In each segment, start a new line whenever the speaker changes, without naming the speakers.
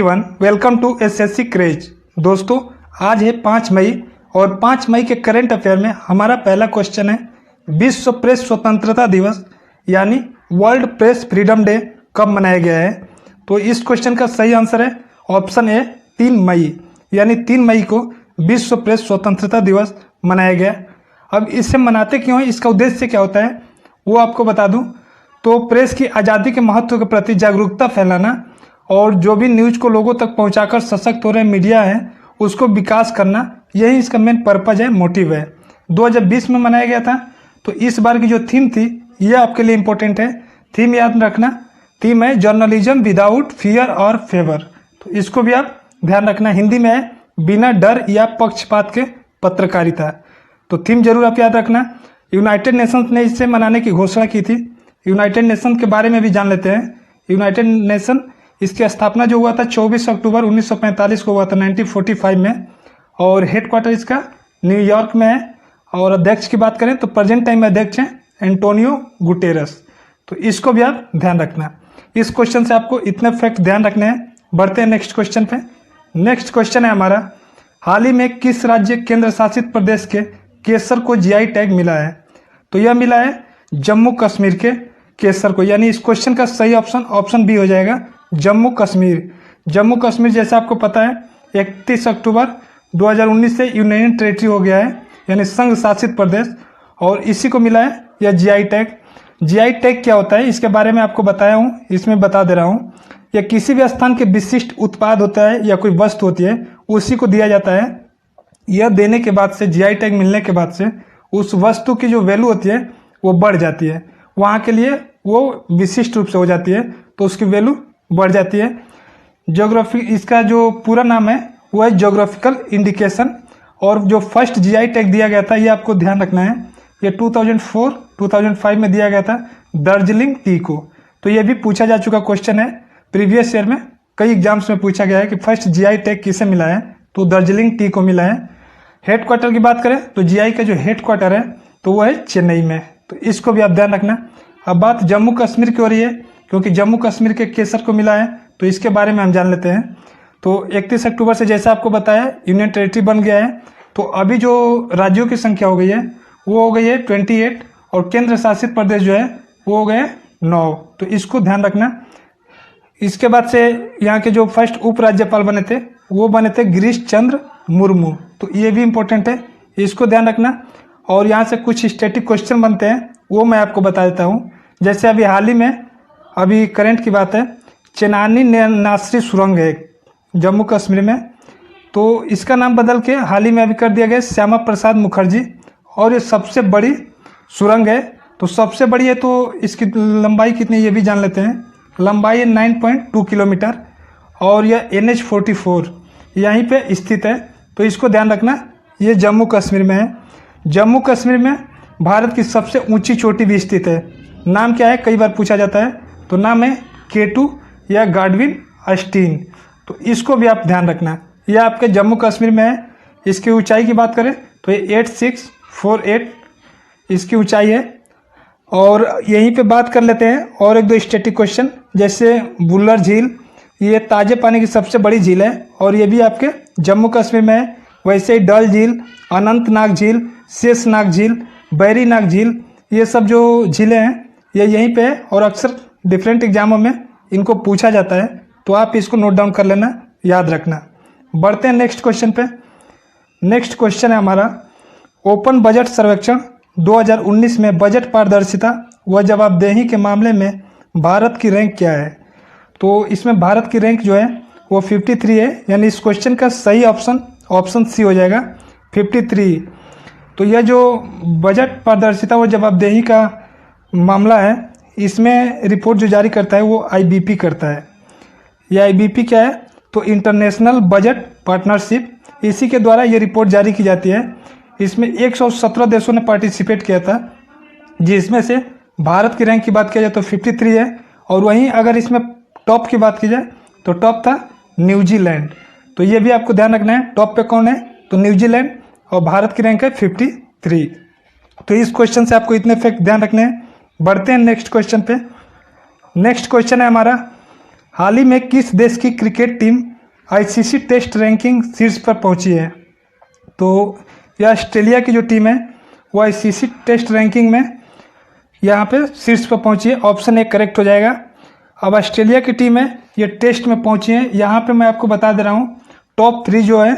Everyone, welcome to SSC craze. दोस्तों, आज है 5 मई और 5 मई के करंट अफेयर में हमारा पहला क्वेश्चन है, विश्व प्रेस स्वतंत्रता दिवस यानी वर्ल्ड प्रेस फ्रीडम डे कब मनाया गया है। तो इस क्वेश्चन का सही आंसर है ऑप्शन ए 3 मई, यानी 3 मई को विश्व प्रेस स्वतंत्रता दिवस मनाया गया। अब इसे मनाते क्यों है, इसका उद्देश्य क्या होता है वो आपको बता दूं। तो प्रेस की आज़ादी के महत्व के प्रति जागरूकता फैलाना और जो भी न्यूज को लोगों तक पहुंचाकर सशक्त हो रहे मीडिया है उसको विकास करना, यही इसका मेन पर्पज है, मोटिव है। 2020 में मनाया गया था। तो इस बार की जो थीम थी ये आपके लिए इम्पोर्टेंट है। थीम याद रखना, थीम है जर्नलिज्म विदाउट फियर और फेवर। तो इसको भी आप ध्यान रखना। हिंदी में है बिना डर या पक्षपात के पत्रकारिता। तो थीम जरूर आप याद रखना। यूनाइटेड नेशंस ने इसे मनाने की घोषणा की थी। यूनाइटेड नेशन के बारे में भी जान लेते हैं। यूनाइटेड नेशन, इसकी स्थापना जो हुआ था 24 अक्टूबर 1945 को हुआ था, 1945 में, और हेडक्वार्टर इसका न्यूयॉर्क में है। और अध्यक्ष की बात करें तो प्रेजेंट टाइम में अध्यक्ष हैं एंटोनियो गुटेरस। तो इसको भी आप ध्यान रखना। इस क्वेश्चन से आपको इतने फैक्ट ध्यान रखने हैं। बढ़ते हैं नेक्स्ट क्वेश्चन पे। नेक्स्ट क्वेश्चन है हमारा, हाल ही में किस राज्य केंद्र शासित प्रदेश के केसर को जीआई टैग मिला है। तो यह मिला है जम्मू कश्मीर के केसर को, यानी इस क्वेश्चन का सही ऑप्शन बी हो जाएगा जम्मू कश्मीर। जम्मू कश्मीर जैसा आपको पता है 31 अक्टूबर 2019 से यूनियन टेरिटरी हो गया है, यानी संघ शासित प्रदेश, और इसी को मिला है यह जीआई टैग। जीआई टैग क्या होता है इसके बारे में आपको बताया हूँ, इसमें बता दे रहा हूँ। यह किसी भी स्थान के विशिष्ट उत्पाद होता है या कोई वस्तु होती है उसी को दिया जाता है। यह देने के बाद से, जीआई टैग मिलने के बाद से, उस वस्तु की जो वैल्यू होती है वो बढ़ जाती है, वहाँ के लिए वो विशिष्ट रूप से हो जाती है, तो उसकी वैल्यू बढ़ जाती है। ज्योग्राफी, इसका जो पूरा नाम है वो है ज्योग्राफिकल इंडिकेशन। और जो फर्स्ट जीआई टैग दिया गया था ये आपको ध्यान रखना है, ये 2004-2005 में दिया गया था दार्जिलिंग टी को। तो ये भी पूछा जा चुका क्वेश्चन है, प्रीवियस ईयर में कई एग्जाम्स में पूछा गया है कि फर्स्ट जीआई टैग किसे मिला है, तो दार्जिलिंग टी को मिला है। हेडक्वार्टर की बात करें तो जीआई का जो हेडक्वार्टर है तो वो है चेन्नई में। तो इसको भी आप ध्यान रखना। अब बात जम्मू कश्मीर की हो रही है, क्योंकि जम्मू कश्मीर के केसर को मिला है, तो इसके बारे में हम जान लेते हैं। तो 31 अक्टूबर से जैसा आपको बताया यूनियन टेरिटरी बन गया है। तो अभी जो राज्यों की संख्या हो गई है वो हो गई है 28, और केंद्र शासित प्रदेश जो है वो हो गए 9। तो इसको ध्यान रखना। इसके बाद से यहाँ के जो फर्स्ट उपराज्यपाल बने थे वो बने थे गिरीश चंद्र मुर्मू। तो ये भी इम्पोर्टेंट है, इसको ध्यान रखना। और यहाँ से कुछ स्टैटिक क्वेश्चन बनते हैं वो मैं आपको बता देता हूँ। जैसे अभी हाल ही में, अभी करंट की बात है, चेनानी नासरी सुरंग है जम्मू कश्मीर में। तो इसका नाम बदल के हाल ही में अभी कर दिया गया श्यामा प्रसाद मुखर्जी, और ये सबसे बड़ी सुरंग है। तो सबसे बड़ी है तो इसकी लंबाई कितनी ये भी जान लेते हैं। लंबाई है 9.2 किलोमीटर, और यह NH-44 यहीं पे स्थित है। तो इसको ध्यान रखना, ये जम्मू कश्मीर में है। जम्मू कश्मीर में भारत की सबसे ऊंची चोटी भी स्थित है। नाम क्या है, कई बार पूछा जाता है। तो नाम है K2 या गाडविन अस्टीन। तो इसको भी आप ध्यान रखना, यह आपके जम्मू कश्मीर में है। इसकी ऊंचाई की बात करें तो ये 8648 इसकी ऊंचाई है। और यहीं पे बात कर लेते हैं और एक दो स्टैटिक क्वेश्चन, जैसे बुल्लर झील, ये ताजे पानी की सबसे बड़ी झील है और ये भी आपके जम्मू कश्मीर में है। वैसे ही डल झील, अनंतनाग झील, शेषनाग झील, बैरीनाग झील, ये सब जो झीलें हैं ये यहीं पे है, और अक्सर डिफरेंट एग्जामों में इनको पूछा जाता है। तो आप इसको नोट डाउन कर लेना, याद रखना। बढ़ते हैं नेक्स्ट क्वेश्चन पे। नेक्स्ट क्वेश्चन है हमारा, ओपन बजट सर्वेक्षण 2019 में बजट पारदर्शिता व जवाबदेही के मामले में भारत की रैंक क्या है। तो इसमें भारत की रैंक जो है वो 53 है, यानी इस क्वेश्चन का सही ऑप्शन सी हो जाएगा 53। तो यह जो बजट पारदर्शिता व जवाबदेही का मामला है, इसमें रिपोर्ट जो जारी करता है वो IBP करता है। यह IBP क्या है, तो इंटरनेशनल बजट पार्टनरशिप, इसी के द्वारा ये रिपोर्ट जारी की जाती है। इसमें 117 देशों ने पार्टिसिपेट किया था, जिसमें से भारत की रैंक की बात किया जाए तो 53 है। और वहीं अगर इसमें टॉप की बात की जाए तो टॉप था न्यूजीलैंड। तो ये भी आपको ध्यान रखना है, टॉप पे कौन है, तो न्यूजीलैंड, और भारत की रैंक है 53। तो इस क्वेश्चन से आपको इतने फैक्ट ध्यान रखने हैं। बढ़ते हैं नेक्स्ट क्वेश्चन पे। नेक्स्ट क्वेश्चन है हमारा, हाल ही में किस देश की cricket team ICC test ranking शीर्ष पर पहुंची है। तो यह ऑस्ट्रेलिया की जो टीम है वो आईसीसी टेस्ट रैंकिंग में यहाँ पे शीर्ष पर पहुंची है। ऑप्शन ए करेक्ट हो जाएगा। अब ऑस्ट्रेलिया की टीम है ये टेस्ट में पहुंची है। यहाँ पे मैं आपको बता दे रहा हूँ टॉप 3 जो है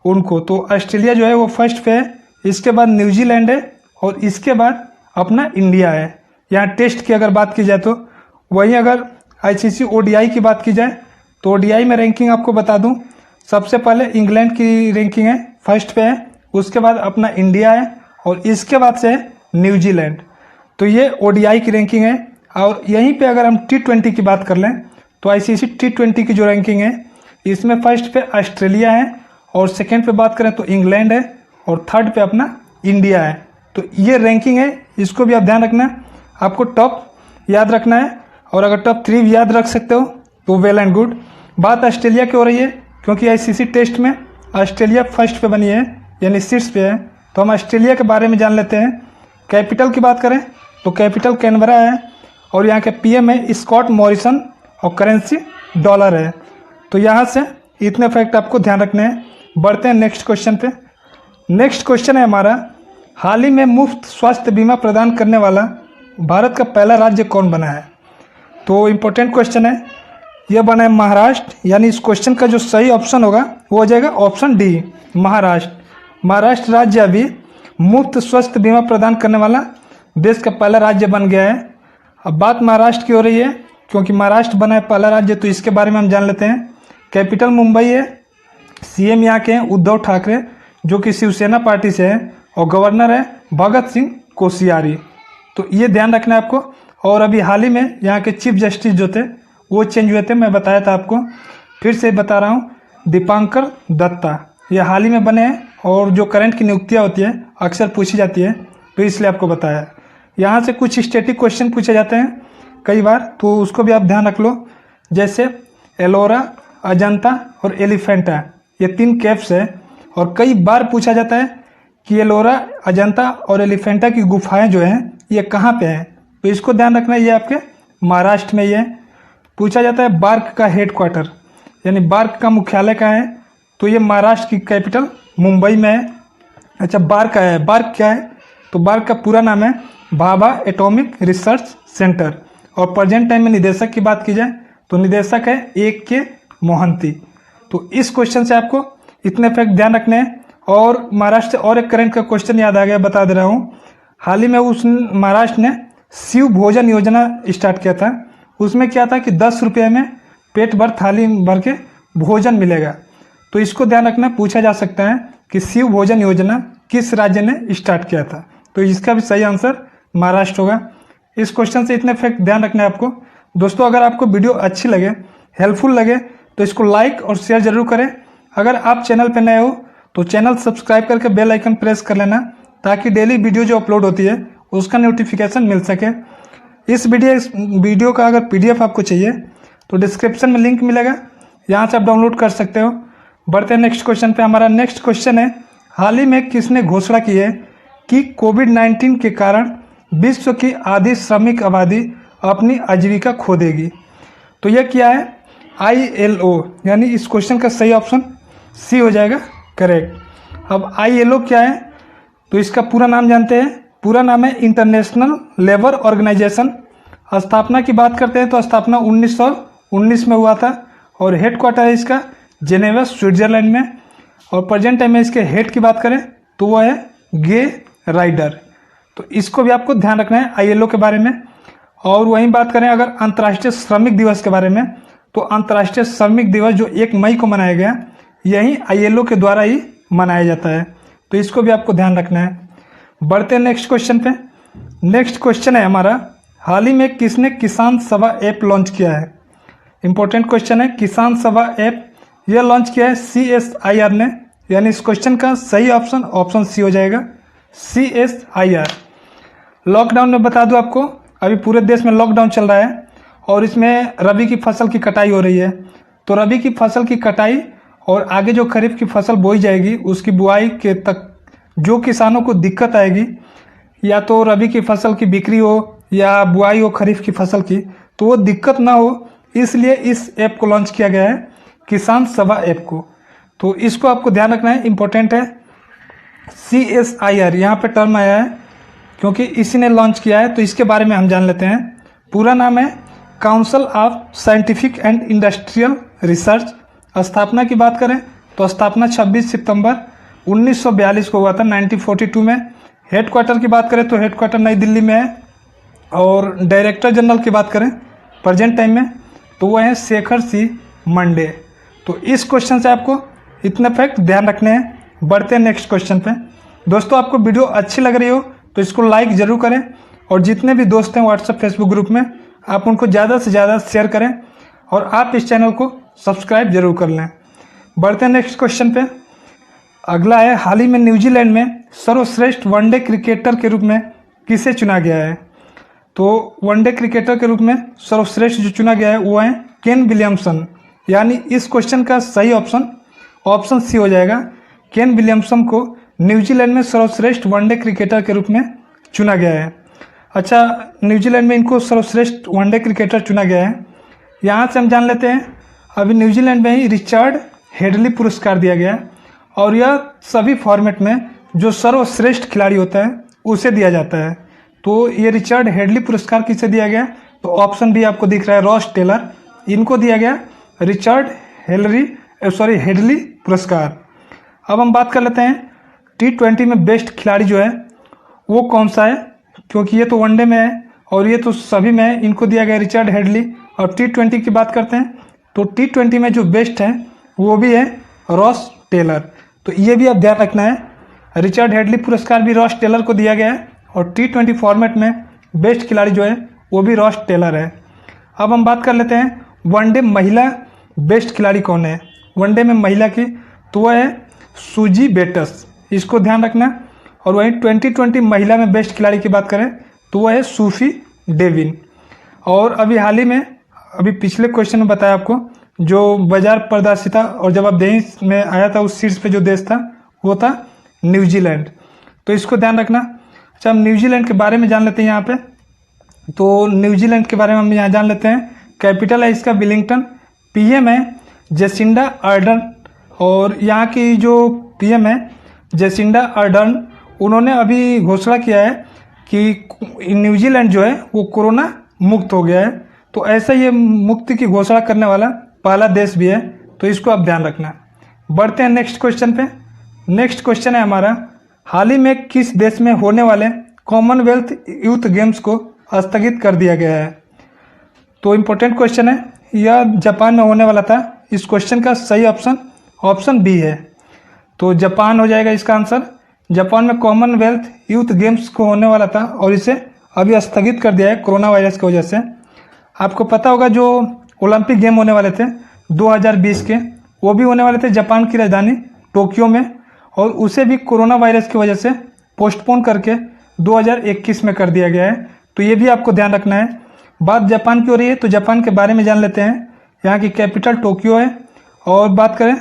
उनको। तो ऑस्ट्रेलिया जो है वो फर्स्ट पे है, इसके बाद न्यूजीलैंड है और इसके बाद अपना इंडिया है। यहाँ टेस्ट की अगर बात की जाए तो वहीं अगर आईसीसी ओडीआई की बात की जाए तो ओडीआई में रैंकिंग आपको बता दूं, सबसे पहले इंग्लैंड की रैंकिंग है फर्स्ट पे है, उसके बाद अपना इंडिया है और इसके बाद से है न्यूजीलैंड। तो ये ओडीआई की रैंकिंग है। और यहीं पे अगर हम T20 की बात कर लें तो आईसीसी T20 की जो रैंकिंग है इसमें फर्स्ट पे ऑस्ट्रेलिया है और सेकंड पे बात करें तो इंग्लैंड है और थर्ड पे अपना इंडिया है। तो ये रैंकिंग है, इसको भी आप ध्यान रखना है। आपको टॉप याद रखना है और अगर टॉप 3 भी याद रख सकते हो तो वेल एंड गुड। बात ऑस्ट्रेलिया की हो रही है क्योंकि आईसीसी टेस्ट में ऑस्ट्रेलिया फर्स्ट पे बनी है यानी शीर्ष पे है। तो हम ऑस्ट्रेलिया के बारे में जान लेते हैं। कैपिटल की बात करें तो कैपिटल कैनबरा है और यहाँ के पीएम है स्कॉट मॉरिसन और करेंसी डॉलर है। तो यहाँ से इतने फैक्ट आपको ध्यान रखने हैं। बढ़ते हैं नेक्स्ट क्वेश्चन पे। नेक्स्ट क्वेश्चन है हमारा, हाल ही में मुफ्त स्वास्थ्य बीमा प्रदान करने वाला भारत का पहला राज्य कौन बना है? तो इम्पोर्टेंट क्वेश्चन है, यह बना है महाराष्ट्र। यानी इस क्वेश्चन का जो सही ऑप्शन होगा वो हो जाएगा ऑप्शन डी महाराष्ट्र। महाराष्ट्र राज्य अभी मुफ्त स्वास्थ्य बीमा प्रदान करने वाला देश का पहला राज्य बन गया है। अब बात महाराष्ट्र की हो रही है क्योंकि महाराष्ट्र बना है पहला राज्य, तो इसके बारे में हम जान लेते हैं। कैपिटल मुंबई है, सीएम यहाँ के हैं उद्धव ठाकरे जो कि शिवसेना पार्टी से है और गवर्नर है भगत सिंह कोश्यारी। तो ये ध्यान रखना है आपको। और अभी हाल ही में यहाँ के चीफ जस्टिस जो थे वो चेंज हुए थे, मैं बताया था आपको, फिर से बता रहा हूँ, दीपांकर दत्ता ये हाल ही में बने हैं और जो करंट की नियुक्तियाँ होती है अक्सर पूछी जाती है तो इसलिए आपको बताया। यहाँ से कुछ स्टैटिक क्वेश्चन पूछे जाते हैं कई बार, तो उसको भी आप ध्यान रख लो। जैसे एलोरा, अजंता और एलिफेंटा ये 3 केव्स है और कई बार पूछा जाता है कि एलोरा, अजंता और एलिफेंटा की गुफाएं जो हैं ये कहाँ पे हैं। तो इसको ध्यान रखना है, ये आपके महाराष्ट्र में ये पूछा जाता है। बार्क का हेडक्वार्टर यानी बार्क का मुख्यालय कहाँ है? तो ये महाराष्ट्र की कैपिटल मुंबई में है। अच्छा, बार्क का है, बार्क क्या है? तो बार्क का पूरा नाम है भाभा एटॉमिक रिसर्च सेंटर और प्रेजेंट टाइम में निदेशक की बात की जाए तो निदेशक है A.K. मोहंती। तो इस क्वेश्चन से आपको इतने फैक्ट ध्यान रखने हैं। और महाराष्ट्र से और एक करंट का क्वेश्चन याद आ गया, बता दे रहा हूँ। हाल ही में उस महाराष्ट्र ने शिव भोजन योजना स्टार्ट किया था। उसमें क्या था कि 10 रुपये में पेट भर थाली भर के भोजन मिलेगा। तो इसको ध्यान रखना, पूछा जा सकता है कि शिव भोजन योजना किस राज्य ने स्टार्ट किया था। तो इसका भी सही आंसर महाराष्ट्र होगा। इस क्वेश्चन से इतने फैक्ट ध्यान रखना है आपको। दोस्तों, अगर आपको वीडियो अच्छी लगे, हेल्पफुल लगे तो इसको लाइक और शेयर जरूर करें। अगर आप चैनल पर नए हो तो चैनल सब्सक्राइब करके बेल आइकन प्रेस कर लेना ताकि डेली वीडियो जो अपलोड होती है उसका नोटिफिकेशन मिल सके। इस वीडियो का अगर PDF आपको चाहिए तो डिस्क्रिप्शन में लिंक मिलेगा, यहाँ से आप डाउनलोड कर सकते हो। बढ़ते हैं नेक्स्ट क्वेश्चन पे। हमारा नेक्स्ट क्वेश्चन है, हाल ही में किसने घोषणा की है कि कोविड-19 के कारण विश्व की आधी श्रमिक आबादी अपनी आजीविका खो देगी? तो यह क्या है? ILO। यानी इस क्वेश्चन का सही ऑप्शन C हो जाएगा करेक्ट। अब ILO क्या है? तो इसका पूरा नाम जानते हैं। पूरा नाम है इंटरनेशनल लेबर ऑर्गेनाइजेशन। स्थापना की बात करते हैं तो स्थापना 1919 में हुआ था और हेडक्वार्टर है इसका जेनेवा स्विट्जरलैंड में। और प्रेजेंट टाइम में इसके हेड की बात करें तो वह है गे राइडर। तो इसको भी आपको ध्यान रखना है ILO के बारे में। और वहीं बात करें अगर अंतर्राष्ट्रीय श्रमिक दिवस के बारे में तो अंतर्राष्ट्रीय श्रमिक दिवस जो 1 मई को मनाया गया यही ILO के द्वारा ही मनाया जाता है। तो इसको भी आपको ध्यान रखना है। बढ़ते हैं नेक्स्ट क्वेश्चन पे। नेक्स्ट क्वेश्चन है हमारा, हाल ही में किसने किसान सभा ऐप लॉन्च किया है? इंपॉर्टेंट क्वेश्चन है। किसान सभा ऐप यह लॉन्च किया है CSIR ने। यानी इस क्वेश्चन का सही ऑप्शन ऑप्शन C हो जाएगा CSIR। लॉकडाउन में बता दूं आपको, अभी पूरे देश में लॉकडाउन चल रहा है और इसमें रबी की फसल की कटाई हो रही है। तो रबी की फसल की कटाई और आगे जो खरीफ की फसल बोई जाएगी उसकी बुआई के तक जो किसानों को दिक्कत आएगी, या तो रबी की फसल की बिक्री हो या बुआई हो खरीफ की फसल की, तो वो दिक्कत ना हो इसलिए इस ऐप को लॉन्च किया गया है। किसान सभा ऐप को। तो इसको आपको ध्यान रखना है, इम्पोर्टेंट है। CSIR यहाँ पे टर्म आया है क्योंकि इसी ने लॉन्च किया है, तो इसके बारे में हम जान लेते हैं। पूरा नाम है council of scientific and industrial research. स्थापना की बात करें तो स्थापना 26 सितंबर 1942 को हुआ था, 1942 में। हेडक्वार्टर की बात करें तो हेडक्वार्टर नई दिल्ली में है। और डायरेक्टर जनरल की बात करें प्रेजेंट टाइम में तो वो है शेखर सी मंडे। तो इस क्वेश्चन से आपको इतने फैक्ट ध्यान रखने हैं। बढ़ते हैं नेक्स्ट क्वेश्चन पे। दोस्तों आपको वीडियो अच्छी लग रही हो तो इसको लाइक ज़रूर करें, और जितने भी दोस्त हैं व्हाट्सएप फेसबुक ग्रुप में आप उनको ज़्यादा से ज़्यादा शेयर करें, और आप इस चैनल को सब्सक्राइब जरूर कर लें। बढ़ते हैं नेक्स्ट क्वेश्चन पे। अगला है, हाल ही में न्यूजीलैंड में सर्वश्रेष्ठ वनडे क्रिकेटर के रूप में किसे चुना गया है? तो वनडे क्रिकेटर के रूप में सर्वश्रेष्ठ जो चुना गया है वो है केन विलियमसन। यानी इस क्वेश्चन का सही ऑप्शन सी हो जाएगा। केन विलियमसन को न्यूजीलैंड में सर्वश्रेष्ठ वनडे क्रिकेटर के रूप में चुना गया है। अच्छा, न्यूजीलैंड में इनको सर्वश्रेष्ठ वनडे क्रिकेटर चुना गया है। यहाँ से हम जान लेते हैं, अभी न्यूजीलैंड में ही रिचर्ड हेडली पुरस्कार दिया गया है, और यह सभी फॉर्मेट में जो सर्वश्रेष्ठ खिलाड़ी होता है उसे दिया जाता है। तो ये रिचर्ड हेडली पुरस्कार किसे दिया गया? तो ऑप्शन भी आपको दिख रहा है, रॉस टेलर, इनको दिया गया रिचर्ड हेडली पुरस्कार। अब हम बात कर लेते हैं T20 में बेस्ट खिलाड़ी जो है वो कौन सा है, क्योंकि ये तो वनडे में है और ये तो सभी में है, इनको दिया गया रिचर्ड हेडली। और T20 की बात करते हैं तो T20 में जो बेस्ट है वो भी है रॉस टेलर। तो ये भी आप ध्यान रखना है, रिचर्ड हेडली पुरस्कार भी रॉस टेलर को दिया गया है, और T20 फॉर्मेट में बेस्ट खिलाड़ी जो है वो भी रॉस टेलर है। अब हम बात कर लेते हैं वनडे महिला बेस्ट खिलाड़ी कौन है। वनडे में महिला की तो वह है सूजी बेटस, इसको ध्यान रखना। और वहीं 2020 महिला में बेस्ट खिलाड़ी की बात करें तो वह है सूफी डेविन। और अभी हाल ही में, अभी पिछले क्वेश्चन में बताया आपको, जो बाजार प्रदर्शिता और जवाबदेही में आया था उस शीर्ष पे जो देश था वो था न्यूजीलैंड। तो इसको ध्यान रखना। अच्छा, हम न्यूजीलैंड के बारे में जान लेते हैं यहाँ पे। तो न्यूजीलैंड के बारे में हम यहाँ जान लेते हैं। कैपिटल है इसका वेलिंगटन, PM है जेसिंडा अर्डर्न, और यहाँ की जो PM है जेसिंडा अर्डर्न, उन्होंने अभी घोषणा किया है कि न्यूजीलैंड जो है वो कोरोना मुक्त हो गया है। तो ऐसा ये मुक्ति की घोषणा करने वाला पहला देश भी है, तो इसको आप ध्यान रखना। बढ़ते हैं नेक्स्ट क्वेश्चन पे। नेक्स्ट क्वेश्चन है हमारा, हाल ही में किस देश में होने वाले कॉमनवेल्थ यूथ गेम्स को स्थगित कर दिया गया है? तो इम्पोर्टेंट क्वेश्चन है, यह जापान में होने वाला था। इस क्वेश्चन का सही ऑप्शन बी है, तो जापान हो जाएगा इसका आंसर। जापान में कॉमनवेल्थ यूथ गेम्स को होने वाला था और इसे अभी स्थगित कर दिया है कोरोना वायरस की वजह से। आपको पता होगा जो ओलंपिक गेम होने वाले थे 2020 के, वो भी होने वाले थे जापान की राजधानी टोक्यो में, और उसे भी कोरोना वायरस की वजह से पोस्टपोन करके 2021 में कर दिया गया है। तो ये भी आपको ध्यान रखना है। बात जापान की हो रही है तो जापान के बारे में जान लेते हैं। यहाँ की कैपिटल टोक्यो है, और बात करें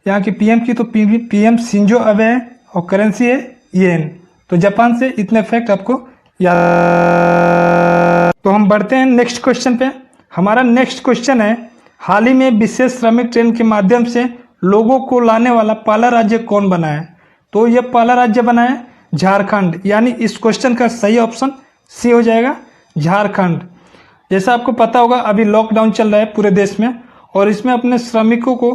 यहाँ की PM की तो PM शिंजो अबे है, और करेंसी है येन। तो जापान से इतने फैक्ट आपको याद। तो हम बढ़ते हैं नेक्स्ट क्वेश्चन पे। हमारा नेक्स्ट क्वेश्चन है, हाल ही में विशेष श्रमिक ट्रेन के माध्यम से लोगों को लाने वाला पहला राज्य कौन बना है? तो यह पहला राज्य बना है झारखंड। यानी इस क्वेश्चन का सही ऑप्शन सी हो जाएगा, झारखंड। जैसा आपको पता होगा अभी लॉकडाउन चल रहा है पूरे देश में, और इसमें अपने श्रमिकों को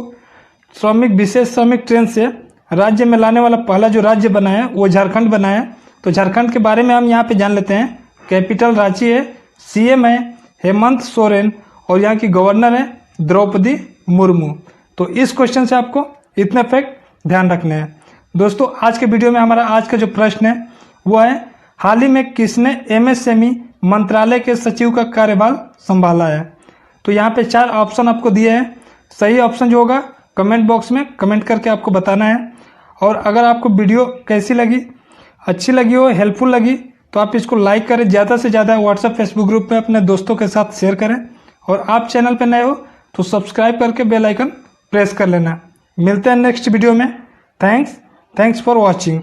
विशेष श्रमिक ट्रेन से राज्य में लाने वाला पहला जो राज्य बना है वो झारखंड बना है। तो झारखंड के बारे में हम यहाँ पे जान लेते हैं। कैपिटल रांची है, CM है हेमंत सोरेन, और यहाँ की गवर्नर है द्रौपदी मुर्मू। तो इस क्वेश्चन से आपको इतने फैक्ट ध्यान रखने हैं। दोस्तों आज के वीडियो में हमारा आज का जो प्रश्न है वो है, हाल ही में किसने MSME मंत्रालय के सचिव का कार्यभार संभाला है? तो यहाँ पे 4 ऑप्शन आपको दिए हैं। सही ऑप्शन जो होगा कमेंट बॉक्स में कमेंट करके आपको बताना है। और अगर आपको वीडियो कैसी लगी, अच्छी लगी हो, हेल्पफुल लगी, तो आप इसको लाइक करें, ज़्यादा से ज़्यादा व्हाट्सएप फेसबुक ग्रुप में अपने दोस्तों के साथ शेयर करें। और आप चैनल पर नए हो तो सब्सक्राइब करके बेल आइकन प्रेस कर लेना। मिलते हैं नेक्स्ट वीडियो में। Thanks for watching.